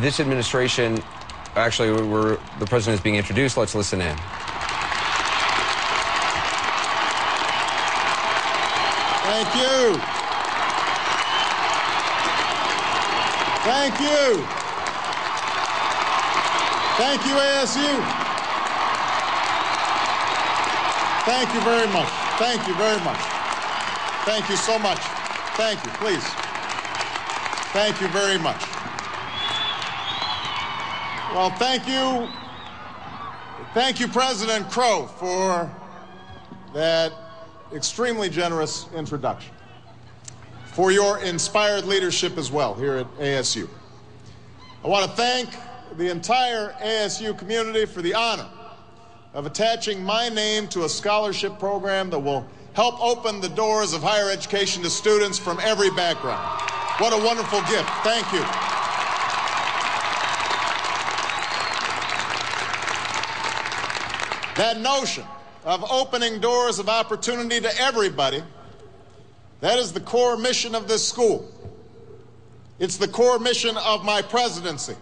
this administration, actually, the president is being introduced. Let's listen in. Thank you. Thank you. Thank you, ASU. Thank you very much. Thank you very much. Thank you so much. Thank you, please. Thank you very much. Well, thank you. Thank you, President Crow, for that extremely generous introduction, for your inspired leadership as well here at ASU. I want to thank the entire ASU community for the honor of attaching my name to a scholarship program that will help open the doors of higher education to students from every background. What a wonderful gift. Thank you. That notion of opening doors of opportunity to everybody, that is the core mission of this school. It's the core mission of my presidency.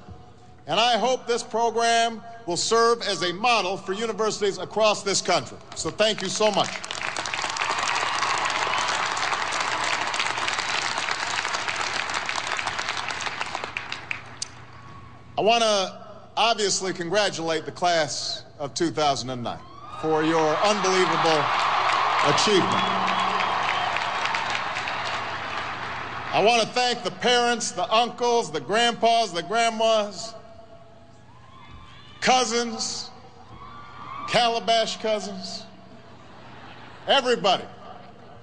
And I hope this program will serve as a model for universities across this country. So thank you so much. I want to obviously congratulate the class of 2009 for your unbelievable achievement. I want to thank the parents, the uncles, the grandpas, the grandmas, cousins, Calabash cousins, everybody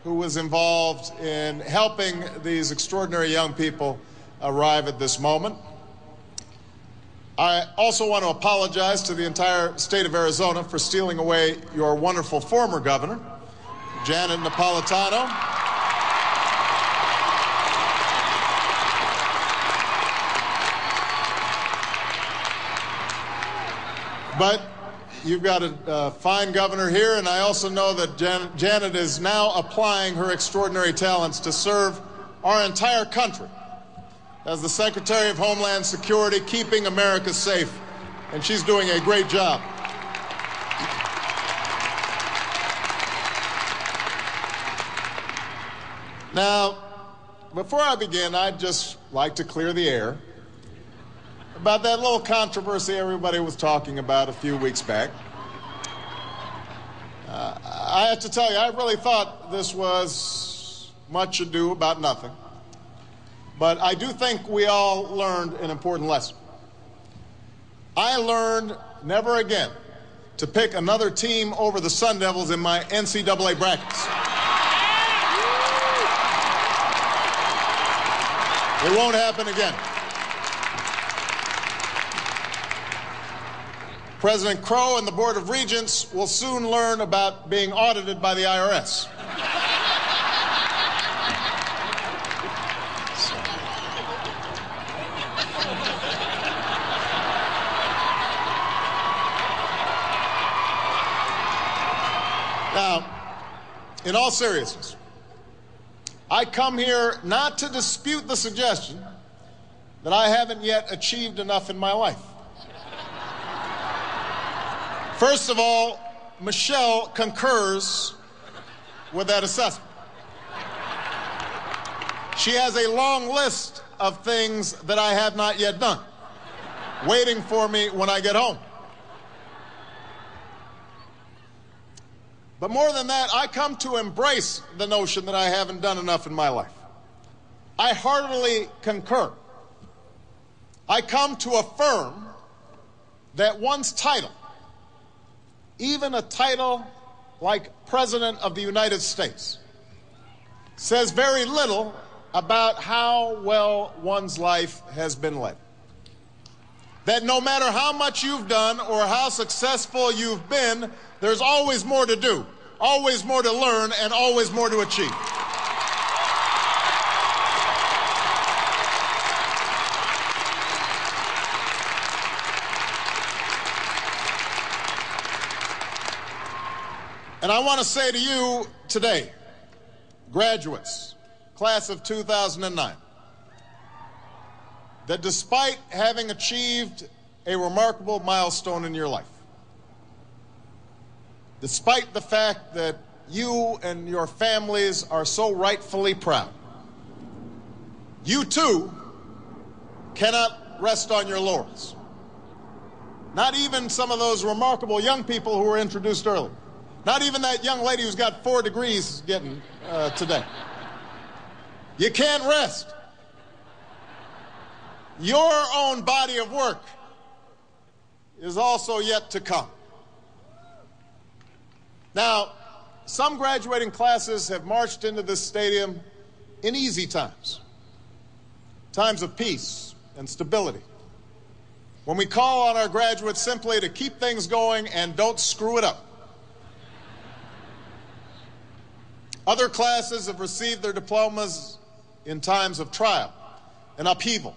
who was involved in helping these extraordinary young people arrive at this moment. I also want to apologize to the entire state of Arizona for stealing away your wonderful former governor, Janet Napolitano. But you've got a fine governor here, and I also know that Janet is now applying her extraordinary talents to serve our entire country as the Secretary of Homeland Security, keeping America safe, and she's doing a great job. Now, before I begin, I'd just like to clear the air about that little controversy everybody was talking about a few weeks back. I have to tell you, I really thought this was much ado about nothing. But I do think we all learned an important lesson. I learned never again to pick another team over the Sun Devils in my NCAA brackets. It won't happen again. President Crow and the Board of Regents will soon learn about being audited by the IRS. Now, in all seriousness, I come here not to dispute the suggestion that I haven't yet achieved enough in my life. First of all, Michelle concurs with that assessment. She has a long list of things that I have not yet done, waiting for me when I get home. But more than that, I come to embrace the notion that I haven't done enough in my life. I heartily concur. I come to affirm that one's title, even a title like President of the United States, says very little about how well one's life has been led. That no matter how much you've done or how successful you've been, there's always more to do, always more to learn, and always more to achieve. And I want to say to you today, graduates, class of 2009, that despite having achieved a remarkable milestone in your life, despite the fact that you and your families are so rightfully proud, you too cannot rest on your laurels. Not even some of those remarkable young people who were introduced earlier. Not even that young lady who's got 4 degrees getting today. You can't rest. Your own body of work is also yet to come. Now, some graduating classes have marched into this stadium in easy times, times of peace and stability, when we call on our graduates simply to keep things going and don't screw it up. Other classes have received their diplomas in times of trial and upheaval,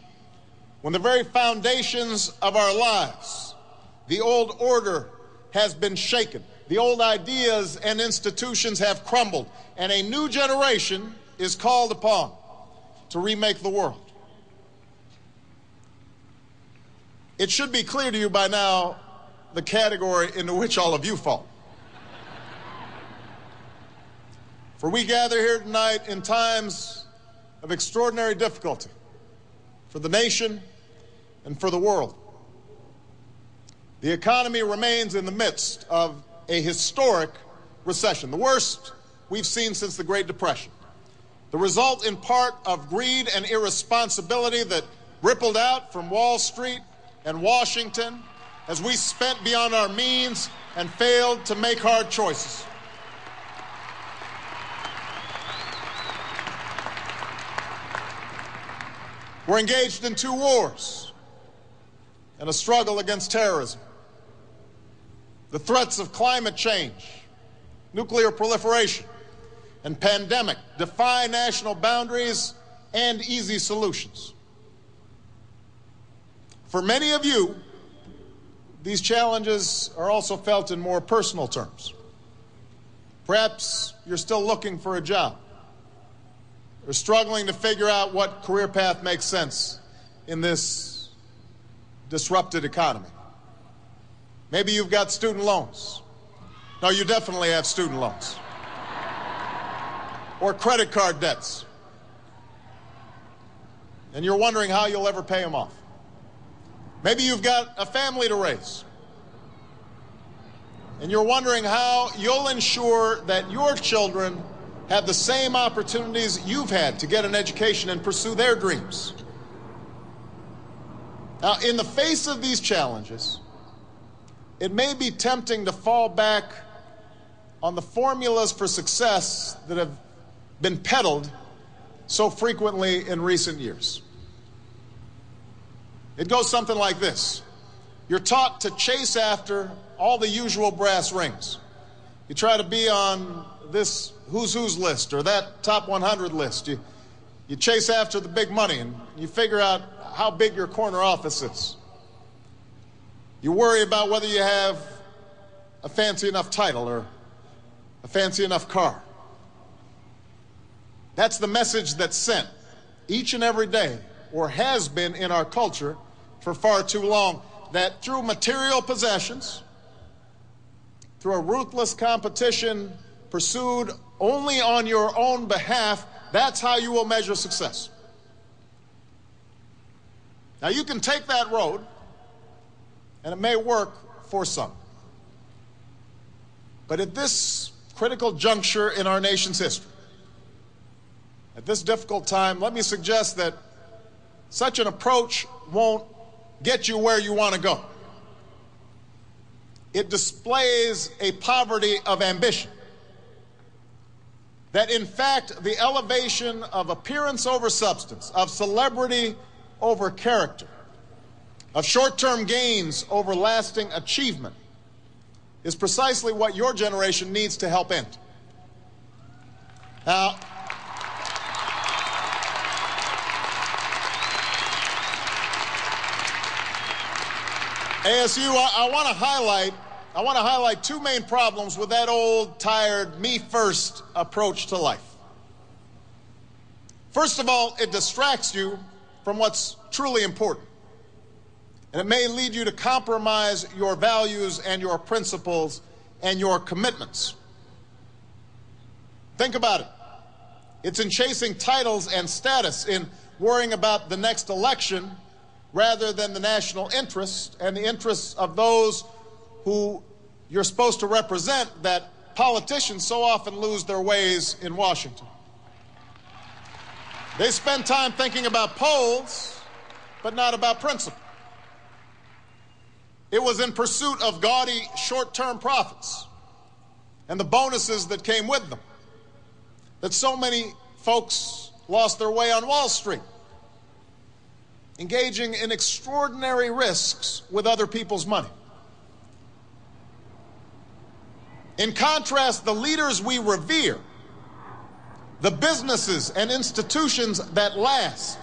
when the very foundations of our lives, the old order, has been shaken. The old ideas and institutions have crumbled, and a new generation is called upon to remake the world. It should be clear to you by now the category into which all of you fall. For we gather here tonight in times of extraordinary difficulty for the nation and for the world. The economy remains in the midst of a historic recession, the worst we've seen since the Great Depression. The result in part of greed and irresponsibility that rippled out from Wall Street and Washington as we spent beyond our means and failed to make hard choices. We're engaged in 2 wars and a struggle against terrorism. The threats of climate change, nuclear proliferation, and pandemic defy national boundaries and easy solutions. For many of you, these challenges are also felt in more personal terms. Perhaps you're still looking for a job, or struggling to figure out what career path makes sense in this disrupted economy. Maybe you've got student loans. No, you definitely have student loans. Or credit card debts. And you're wondering how you'll ever pay them off. Maybe you've got a family to raise. And you're wondering how you'll ensure that your children have the same opportunities you've had to get an education and pursue their dreams. Now, in the face of these challenges, it may be tempting to fall back on the formulas for success that have been peddled so frequently in recent years. It goes something like this. You're taught to chase after all the usual brass rings. You try to be on this who's who's list or that top 100 list. You chase after the big money and you figure out how big your corner office is. You worry about whether you have a fancy enough title or a fancy enough car. That's the message that's sent each and every day, or has been in our culture for far too long, that through material possessions, through a ruthless competition pursued only on your own behalf, that's how you will measure success. Now, you can take that road, and it may work for some. But at this critical juncture in our nation's history, at this difficult time, let me suggest that such an approach won't get you where you want to go. It displays a poverty of ambition. That in fact, the elevation of appearance over substance, of celebrity over character, of short-term gains over lasting achievement, is precisely what your generation needs to help end. Now, ASU, I want to highlight 2 main problems with that old, tired, me-first approach to life. First of all, it distracts you from what's truly important. And it may lead you to compromise your values and your principles and your commitments. Think about it. It's in chasing titles and status, in worrying about the next election, rather than the national interest and the interests of those who you're supposed to represent, that politicians so often lose their ways in Washington. They spend time thinking about polls, but not about principle. It was in pursuit of gaudy short-term profits and the bonuses that came with them that so many folks lost their way on Wall Street, engaging in extraordinary risks with other people's money. In contrast, the leaders we revere, the businesses and institutions that last,